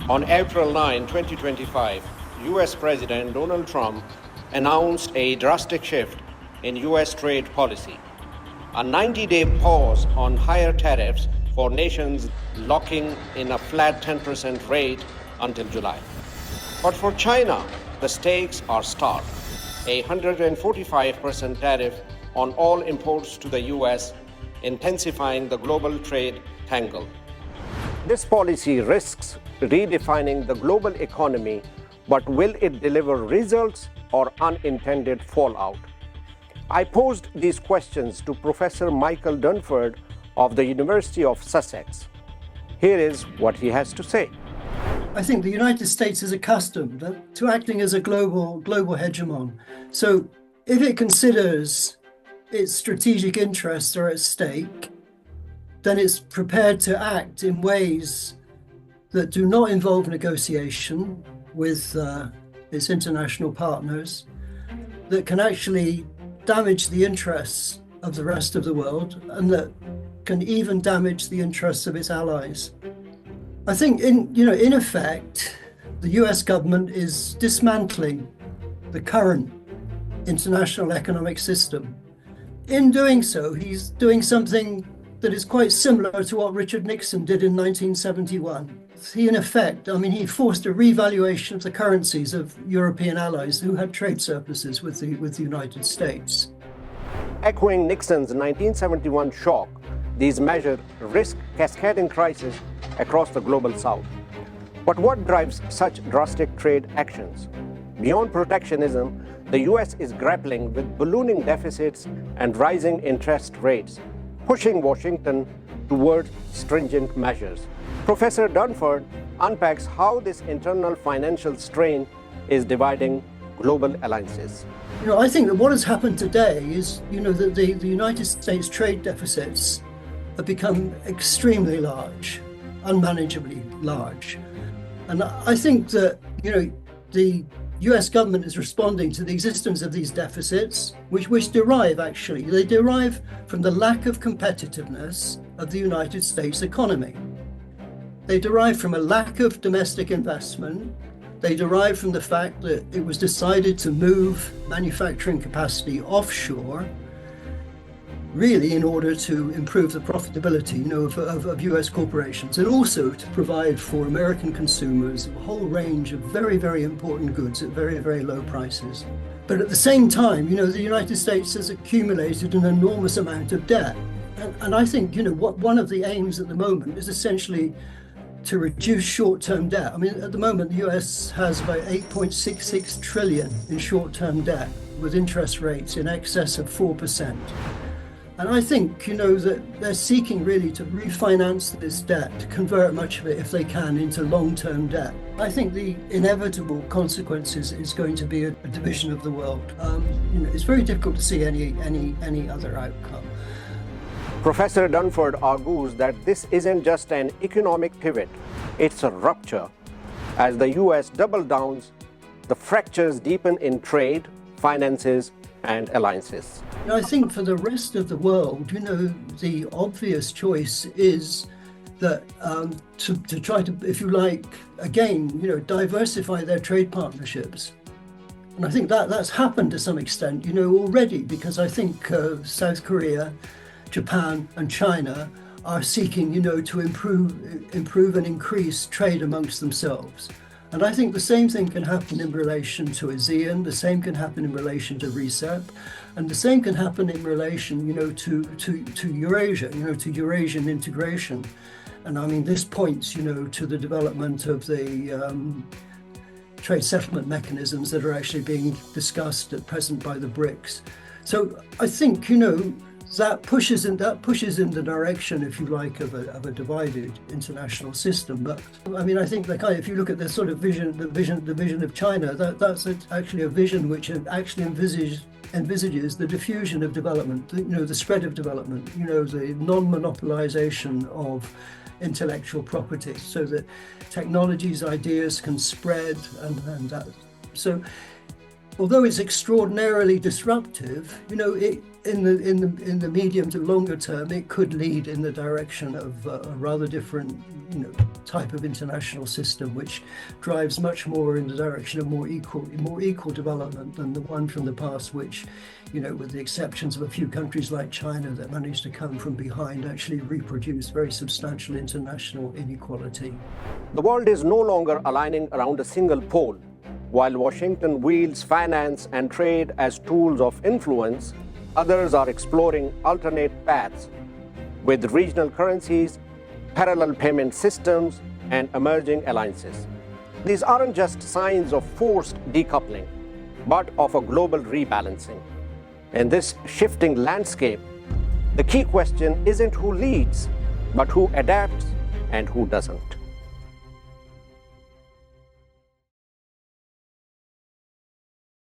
On April 9, 2025, US President Donald Trump announced a drastic shift in US trade policy, a 90-day pause on higher tariffs for nations locking in a flat 10% rate until July. But for China, the stakes are stark. A 145% tariff on all imports to the US, intensifying the global trade tangle. This policy risks redefining the global economy, but will it deliver results or unintended fallout? I posed these questions to Professor Michael Dunford of the University of Sussex. Here is what he has to say. I think the United States is accustomed to acting as a global hegemon. So if it considers its strategic interests are at stake, then it's prepared to act in ways that do not involve negotiation with its international partners, that can actually damage the interests of the rest of the world, and that can even damage the interests of its allies. I think in effect, the US government is dismantling the current international economic system. In doing so, he's doing something that is quite similar to what Richard Nixon did in 1971. He, in effect, he forced a revaluation of the currencies of European allies who had trade surpluses with the United States. Echoing Nixon's 1971 shock, these measures risk cascading crises across the global south. But what drives such drastic trade actions? Beyond protectionism, the US is grappling with ballooning deficits and rising interest rates, pushing Washington toward stringent measures. Professor Dunford unpacks how this internal financial strain is dividing global alliances. I think that what has happened today is, that the United States trade deficits have become extremely large, unmanageably large. And I think that, the US government is responding to the existence of these deficits, which derive from the lack of competitiveness of the United States economy. They derive from a lack of domestic investment. They derive from the fact that it was decided to move manufacturing capacity offshore, really in order to improve the profitability of US corporations, and also to provide for American consumers a whole range of very, very important goods at very, very low prices. But at the same time, the United States has accumulated an enormous amount of debt. And I think, one of the aims at the moment is essentially to reduce short-term debt. At the moment, the US has about 8.66 trillion in short-term debt, with interest rates in excess of 4%. And I think, that they're seeking really to refinance this debt, to convert much of it, if they can, into long-term debt. I think the inevitable consequences is going to be a division of the world. It's very difficult to see any other outcome. Professor Dunford argues that this isn't just an economic pivot, it's a rupture. As the US double downs, the fractures deepen in trade, finances, and alliances. I think for the rest of the world, the obvious choice is that to try to, if you like, again, diversify their trade partnerships. And I think that's happened to some extent, already, because I think South Korea, Japan and China are seeking, to improve and increase trade amongst themselves. And I think the same thing can happen in relation to ASEAN, the same can happen in relation to RCEP, and the same can happen in relation, to Eurasia, to Eurasian integration. And this points, to the development of the trade settlement mechanisms that are actually being discussed at present by the BRICS. So I think, that pushes in the direction, if you like, of a divided international system. But I think if you look at the sort of vision of China, that's actually a vision which actually envisages the diffusion of development, the spread of development, the non-monopolization of intellectual property, so that technologies, ideas can spread, and that. So, although it's extraordinarily disruptive, in the medium to longer term, it could lead in the direction of a rather different, type of international system, which drives much more in the direction of more equal development than the one from the past, which, with the exceptions of a few countries like China that managed to come from behind, actually reproduce very substantial international inequality. The world is no longer aligning around a single pole. While Washington wields finance and trade as tools of influence, others are exploring alternate paths with regional currencies, parallel payment systems, and emerging alliances. These aren't just signs of forced decoupling, but of a global rebalancing. In this shifting landscape, the key question isn't who leads, but who adapts and who doesn't.